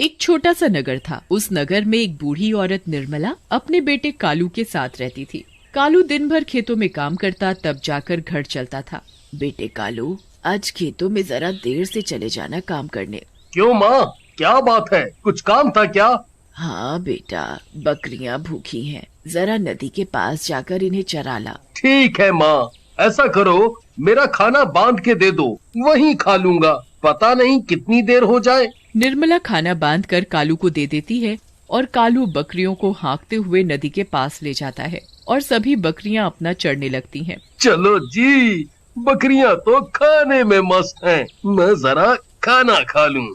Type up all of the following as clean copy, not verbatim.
एक छोटा सा नगर था। उस नगर में एक बूढ़ी औरत निर्मला अपने बेटे कालू के साथ रहती थी। कालू दिन भर खेतों में काम करता, तब जाकर घर चलता था। बेटे कालू, आज खेतों में जरा देर से चले जाना काम करने। क्यों माँ, क्या बात है? कुछ काम था क्या? हाँ बेटा, बकरियां भूखी हैं, जरा नदी के पास जाकर इन्हें चरा ला। ठीक है माँ, ऐसा करो, मेरा खाना बांध के दे दो, वहीं खा लूंगा, पता नहीं कितनी देर हो जाए। निर्मला खाना बांध कर कालू को दे देती है और कालू बकरियों को हाँकते हुए नदी के पास ले जाता है और सभी बकरियां अपना चढ़ने लगती हैं। चलो जी, बकरियां तो खाने में मस्त हैं, मैं जरा खाना खा लूं।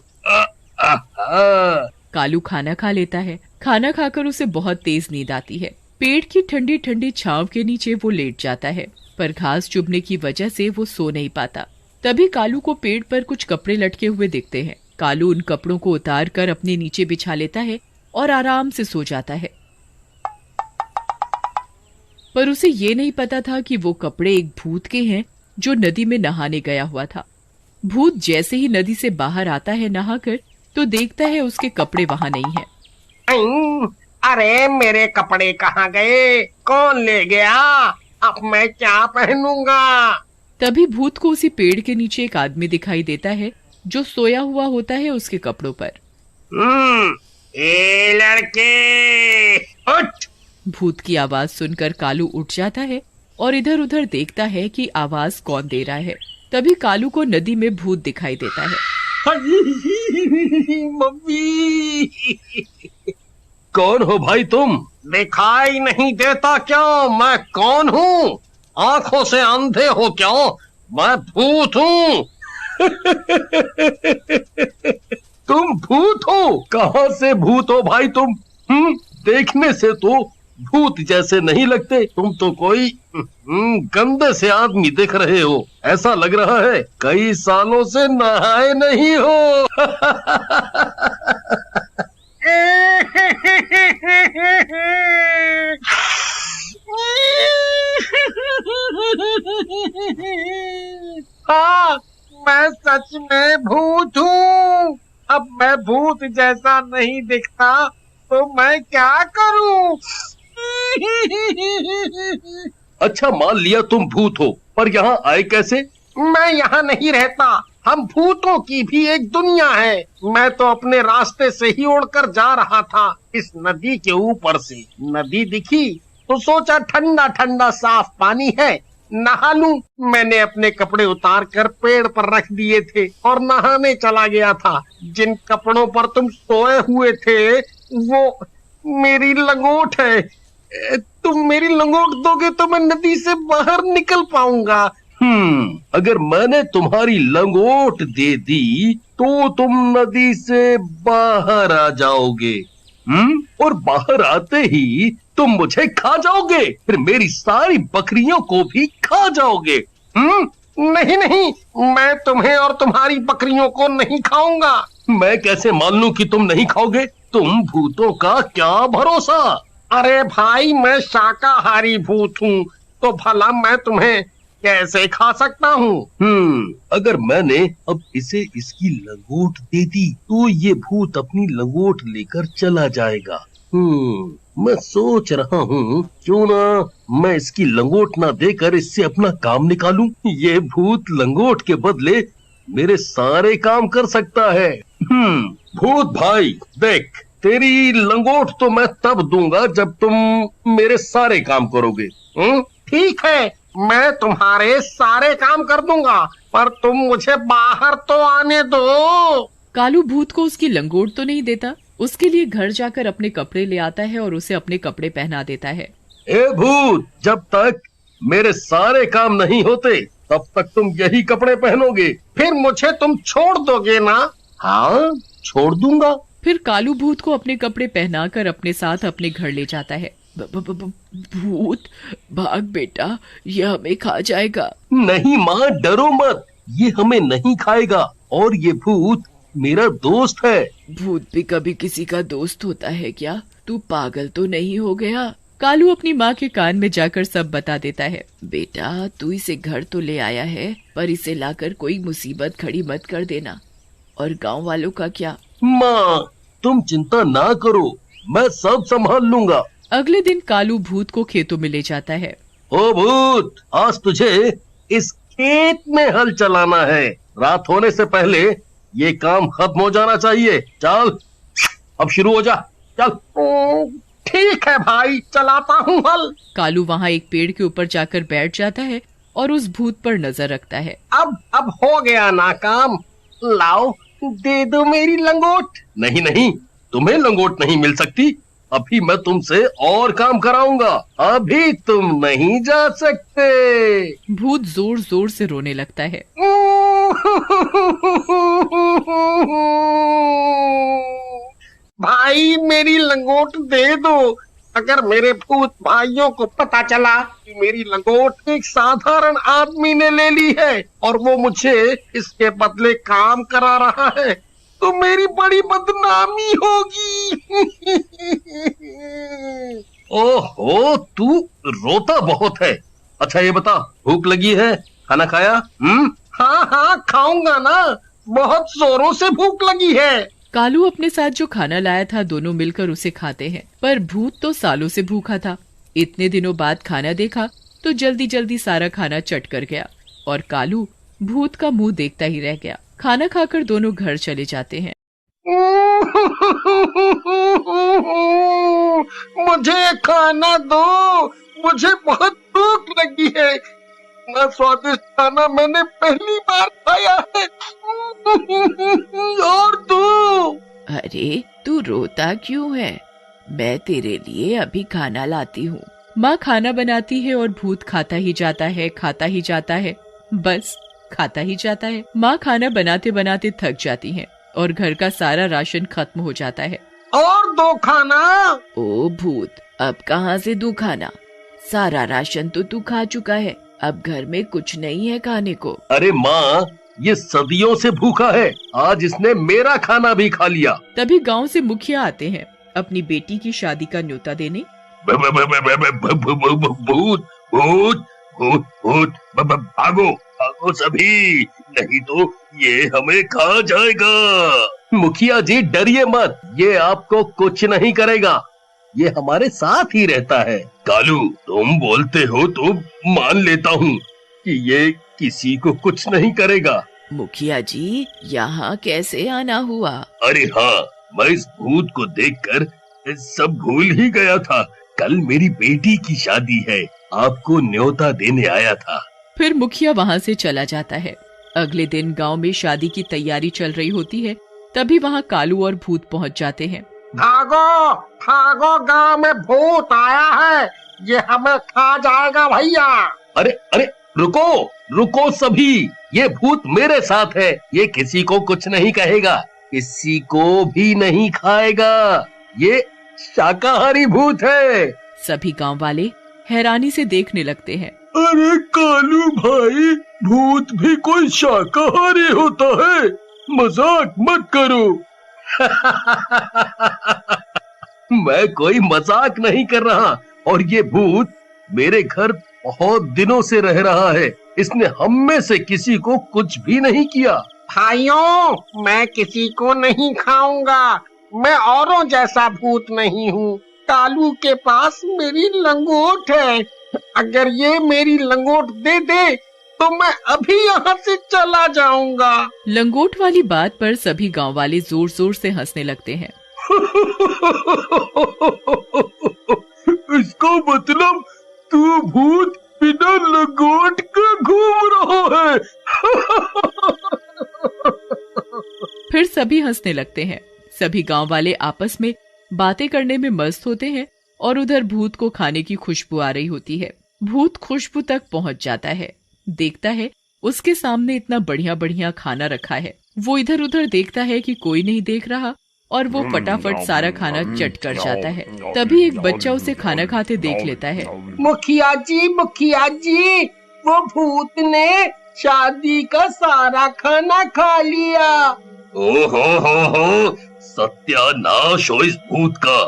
कालू खाना खा लेता है। खाना खाकर उसे बहुत तेज नींद आती है। पेड़ की ठंडी ठंडी छांव के नीचे वो लेट जाता है, पर घास चुभने की वजह से वो सो नहीं पाता। तभी कालू को पेड़ पर कुछ कपड़े लटके हुए दिखते हैं। कालू उन कपड़ों को उतार कर अपने नीचे बिछा लेता है और आराम से सो जाता है। पर उसे ये नहीं पता था कि वो कपड़े एक भूत के हैं जो नदी में नहाने गया हुआ था। भूत जैसे ही नदी से बाहर आता है नहाकर, तो देखता है उसके कपड़े वहां नहीं है। अरे मेरे कपड़े कहाँ गए? कौन ले गया? अब मैं क्या पहनूंगा? तभी भूत को उसी पेड़ के नीचे एक आदमी दिखाई देता है जो सोया हुआ होता है उसके कपड़ों पर। ए लड़के, उठ! भूत की आवाज सुनकर कालू उठ जाता है और इधर उधर देखता है कि आवाज कौन दे रहा है। तभी कालू को नदी में भूत दिखाई देता है। मम्मी! कौन हो भाई तुम? दिखाई नहीं देता क्या मैं कौन हूँ? आंखों से अंधे हो क्या? मैं भूत हूँ। तुम भूत हो? कहाँ से भूत हो भाई तुम? देखने से तो भूत जैसे नहीं लगते, तुम तो कोई गंदे से आदमी दिख रहे हो। ऐसा लग रहा है कई सालों से नहाए नहीं हो। हाँ, मैं सच में भूत हूँ। अब मैं भूत जैसा नहीं दिखता तो मैं क्या करूँ? अच्छा, मान लिया तुम भूत हो, पर यहाँ आए कैसे? मैं यहाँ नहीं रहता। हम भूतों की भी एक दुनिया है। मैं तो अपने रास्ते से ही उड़कर जा रहा था, इस नदी के ऊपर से। नदी दिखी तो सोचा ठंडा ठंडा साफ पानी है, नहा लूं। मैंने अपने कपड़े उतार कर पेड़ पर रख दिए थे और नहाने चला गया था। जिन कपड़ों पर तुम सोए हुए थे वो मेरी लंगोट है। तुम मेरी लंगोट दोगे तो मैं नदी से बाहर निकल पाऊंगा। अगर मैंने तुम्हारी लंगोट दे दी तो तुम नदी से बाहर आ जाओगे। और बाहर आते ही तुम मुझे खा जाओगे, फिर मेरी सारी बकरियों को भी खा जाओगे। नहीं नहीं, मैं तुम्हें और तुम्हारी बकरियों को नहीं खाऊंगा। मैं कैसे मान लूं कि तुम नहीं खाओगे? तुम भूतों का क्या भरोसा? अरे भाई, मैं शाकाहारी भूत हूँ, तो भला मैं तुम्हें कैसे खा सकता हूँ? अगर मैंने अब इसे इसकी लंगोट दे दी तो ये भूत अपनी लंगोट लेकर चला जाएगा। मैं सोच रहा हूँ क्यों ना मैं इसकी लंगोट ना देकर इससे अपना काम निकालूं। ये भूत लंगोट के बदले मेरे सारे काम कर सकता है। भूत भाई देख, तेरी लंगोट तो मैं तब दूंगा जब तुम मेरे सारे काम करोगे। ठीक है, मैं तुम्हारे सारे काम कर दूंगा, पर तुम मुझे बाहर तो आने दो। कालू भूत को उसकी लंगोट तो नहीं देता, उसके लिए घर जाकर अपने कपड़े ले आता है और उसे अपने कपड़े पहना देता है। ए भूत, जब तक मेरे सारे काम नहीं होते तब तक तुम यही कपड़े पहनोगे। फिर मुझे तुम छोड़ दोगे ना? हाँ, छोड़ दूंगा। फिर कालू भूत को अपने कपड़े पहनाकर अपने साथ अपने घर ले जाता है। भूत भाग बेटा, ये हमें खा जाएगा। नहीं माँ, डरो मत, ये हमें नहीं खाएगा और ये भूत मेरा दोस्त है। भूत भी कभी किसी का दोस्त होता है क्या? तू पागल तो नहीं हो गया? कालू अपनी माँ के कान में जाकर सब बता देता है। बेटा, तू इसे घर तो ले आया है, पर इसे लाकर कोई मुसीबत खड़ी मत कर देना। और गांव वालों का क्या? माँ, तुम चिंता ना करो, मैं सब संभाल लूंगा। अगले दिन कालू भूत को खेतों में ले जाता है। ओ भूत, आज तुझे इस खेत में हल चलाना है। रात होने से पहले ये काम खत्म हो जाना चाहिए। चल अब शुरू हो जा, चल। ठीक है भाई, चलाता हूँ हल। कालू वहाँ एक पेड़ के ऊपर जाकर बैठ जाता है और उस भूत पर नजर रखता है। अब हो गया ना काम। लाओ, दे दो मेरी लंगोट। नहीं नहीं, तुम्हें लंगोट नहीं मिल सकती। अभी मैं तुमसे और काम कराऊंगा। अभी तुम नहीं जा सकते। भूत जोर जोर से रोने लगता है। भाई मेरी लंगोट दे दो। अगर मेरे भूत भाइयों को पता चला कि मेरी लंगोट एक साधारण आदमी ने ले ली है और वो मुझे इसके बदले काम करा रहा है, तो मेरी बड़ी बदनामी होगी। ओहो, तू रोता बहुत है। अच्छा ये बता, भूख लगी है? खाना खाया? हाँ, खाऊंगा ना। बहुत जोरों से भूख लगी है। कालू अपने साथ जो खाना लाया था दोनों मिलकर उसे खाते हैं, पर भूत तो सालों से भूखा था। इतने दिनों बाद खाना देखा तो जल्दी जल्दी सारा खाना चट कर गया और कालू भूत का मुंह देखता ही रह गया। खाना खाकर दोनों घर चले जाते हैं। मुझे खाना दो, मुझे बहुत भूख लगी है। इतना स्वादिष्ट खाना मैंने पहली बार खाया है। और दो। अरे तू रोता क्यों है? मैं तेरे लिए अभी खाना लाती हूँ। माँ खाना बनाती है और भूत खाता ही जाता है, खाता ही जाता है, बस खाता ही जाता है। माँ खाना बनाते बनाते थक जाती है और घर का सारा राशन खत्म हो जाता है। और दो खाना। ओ भूत, अब कहाँ से दूं खाना? सारा राशन तो तू खा चुका है, अब घर में कुछ नहीं है खाने को। अरे माँ, ये सदियों से भूखा है, आज इसने मेरा खाना भी खा लिया। तभी गांव से मुखिया आते हैं अपनी बेटी की शादी का न्योता देने। भूत भूत भूत भूत, भागो भागो सभी, नहीं तो ये हमें खा जाएगा। मुखिया जी डरिए मत, ये आपको कुछ नहीं करेगा, ये हमारे साथ ही रहता है। कालू, तुम बोलते हो तो मान लेता हूँ कि ये किसी को कुछ नहीं करेगा। मुखिया जी, यहाँ कैसे आना हुआ? अरे हाँ, मैं इस भूत को देखकर सब भूल ही गया था। कल मेरी बेटी की शादी है, आपको न्योता देने आया था। फिर मुखिया वहाँ से चला जाता है। अगले दिन गांव में शादी की तैयारी चल रही होती है, तभी वहाँ कालू और भूत पहुँच जाते हैं। भागो भागो, गांव में भूत आया है, ये हमें खा जाएगा भैया। अरे अरे, रुको रुको सभी, ये भूत मेरे साथ है, ये किसी को कुछ नहीं कहेगा, किसी को भी नहीं खाएगा, ये शाकाहारी भूत है। सभी गांव वाले हैरानी से देखने लगते हैं। अरे कालू भाई, भूत भी कोई शाकाहारी होता है? मजाक मत करो। मैं कोई मजाक नहीं कर रहा, और ये भूत मेरे घर बहुत दिनों से रह रहा है, इसने हम में से किसी को कुछ भी नहीं किया। भाइयों, मैं किसी को नहीं खाऊंगा, मैं औरों जैसा भूत नहीं हूँ। कालू के पास मेरी लंगोट है, अगर ये मेरी लंगोट दे दे तो मैं अभी यहाँ से चला जाऊंगा। लंगोट वाली बात पर सभी गांव वाले जोर जोर से हंसने लगते हैं। इसका मतलब तू भूत बिना लंगोट के घूम रहा है। फिर सभी हंसने लगते हैं। सभी गांव वाले आपस में बातें करने में मस्त होते हैं और उधर भूत को खाने की खुशबू आ रही होती है। भूत खुशबू तक पहुंच जाता है, देखता है उसके सामने इतना बढ़िया बढ़िया खाना रखा है। वो इधर उधर देखता है कि कोई नहीं देख रहा और वो फटाफट सारा खाना चट कर जाता है। तभी एक बच्चा उसे खाना खाते देख लेता है। मुखिया जी, वो भूत ने शादी का सारा खाना खा लिया। हो, सत्यानाश हो इस भूत का।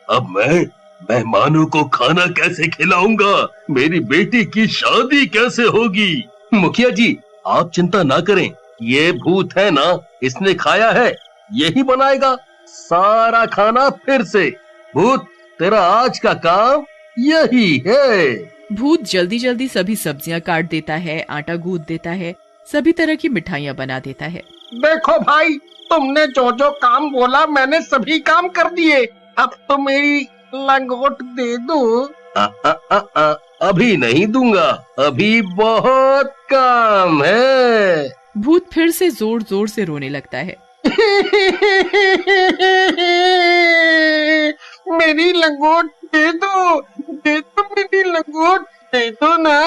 अब मैं मेहमानों को खाना कैसे खिलाऊंगा? मेरी बेटी की शादी कैसे होगी? मुखिया जी, आप चिंता ना करें, ये भूत है ना, इसने खाया है, यही बनाएगा। सारा खाना फिर से। भूत, तेरा आज का काम यही है। भूत जल्दी जल्दी सभी सब्जियां काट देता है, आटा गूंथ देता है, सभी तरह की मिठाइयाँ बना देता है। देखो भाई, तुमने जो जो काम बोला मैंने सभी काम कर दिए। अब तो मेरी लंगोट दे दो। अभी नहीं दूंगा, अभी बहुत काम है। भूत फिर से जोर जोर से रोने लगता है। मेरी लंगोट दे दो, दे दो, मेरी लंगोट दे दो ना।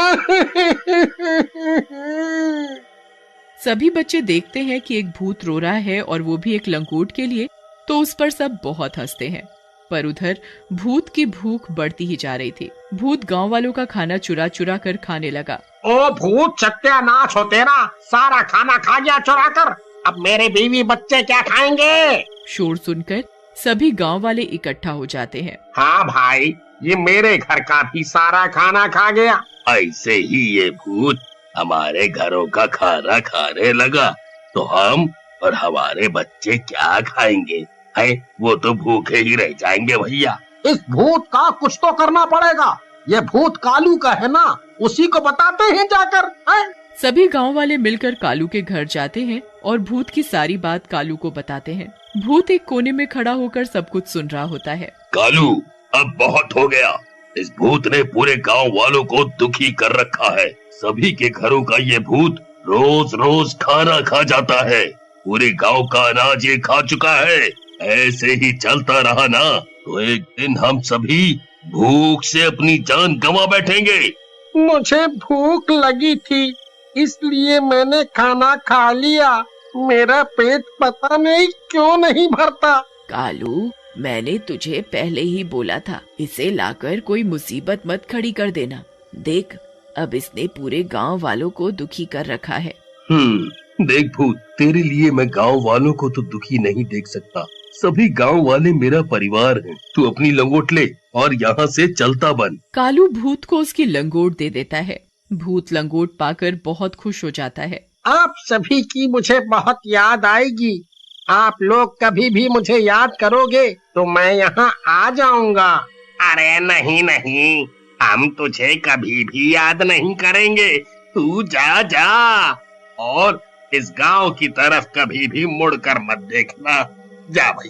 सभी बच्चे देखते हैं कि एक भूत रो रहा है और वो भी एक लंगोट के लिए, तो उस पर सब बहुत हंसते हैं। पर उधर भूत की भूख बढ़ती ही जा रही थी। भूत गांव वालों का खाना चुरा चुरा कर खाने लगा। ओ भूत, सत्यानाश हो तेरा, सारा खाना खा गया चुरा कर। अब मेरे बीवी बच्चे क्या खाएंगे? शोर सुनकर सभी गांव वाले इकट्ठा हो जाते हैं। हाँ भाई, ये मेरे घर का भी सारा खाना खा गया। ऐसे ही ये भूत हमारे घरों का खाना खाने लगा तो हम और हमारे बच्चे क्या खाएंगे? है वो तो भूखे ही रह जाएंगे भैया। इस भूत का कुछ तो करना पड़ेगा। ये भूत कालू का है ना, उसी को बताते हैं जाकर। है? सभी गांव वाले मिलकर कालू के घर जाते हैं और भूत की सारी बात कालू को बताते हैं। भूत एक कोने में खड़ा होकर सब कुछ सुन रहा होता है। कालू, अब बहुत हो गया। इस भूत ने पूरे गांव वालों को दुखी कर रखा है। सभी के घरों का ये भूत रोज रोज खाना खा जाता है। पूरे गांव का अनाज ये खा चुका है। ऐसे ही चलता रहा ना तो एक दिन हम सभी भूख से अपनी जान गंवा बैठेंगे। मुझे भूख लगी थी, इसलिए मैंने खाना खा लिया। मेरा पेट पता नहीं क्यों नहीं भरता। कालू, मैंने तुझे पहले ही बोला था, इसे लाकर कोई मुसीबत मत खड़ी कर देना। देख, अब इसने पूरे गांव वालों को दुखी कर रखा है। देख भूत, तेरे लिए मैं गांव वालों को तो दुखी नहीं देख सकता। सभी गांव वाले मेरा परिवार हैं। तू अपनी लंगोट ले और यहाँ से चलता बन। कालू भूत को उसकी लंगोट दे देता है। भूत लंगोट पाकर बहुत खुश हो जाता है। आप सभी की मुझे बहुत याद आएगी। आप लोग कभी भी मुझे याद करोगे तो मैं यहाँ आ जाऊंगा। अरे नहीं नहीं, हम तुझे कभी भी याद नहीं करेंगे। तू जा जा और इस गांव की तरफ कभी भी मुड़कर मत देखना। जा भाई।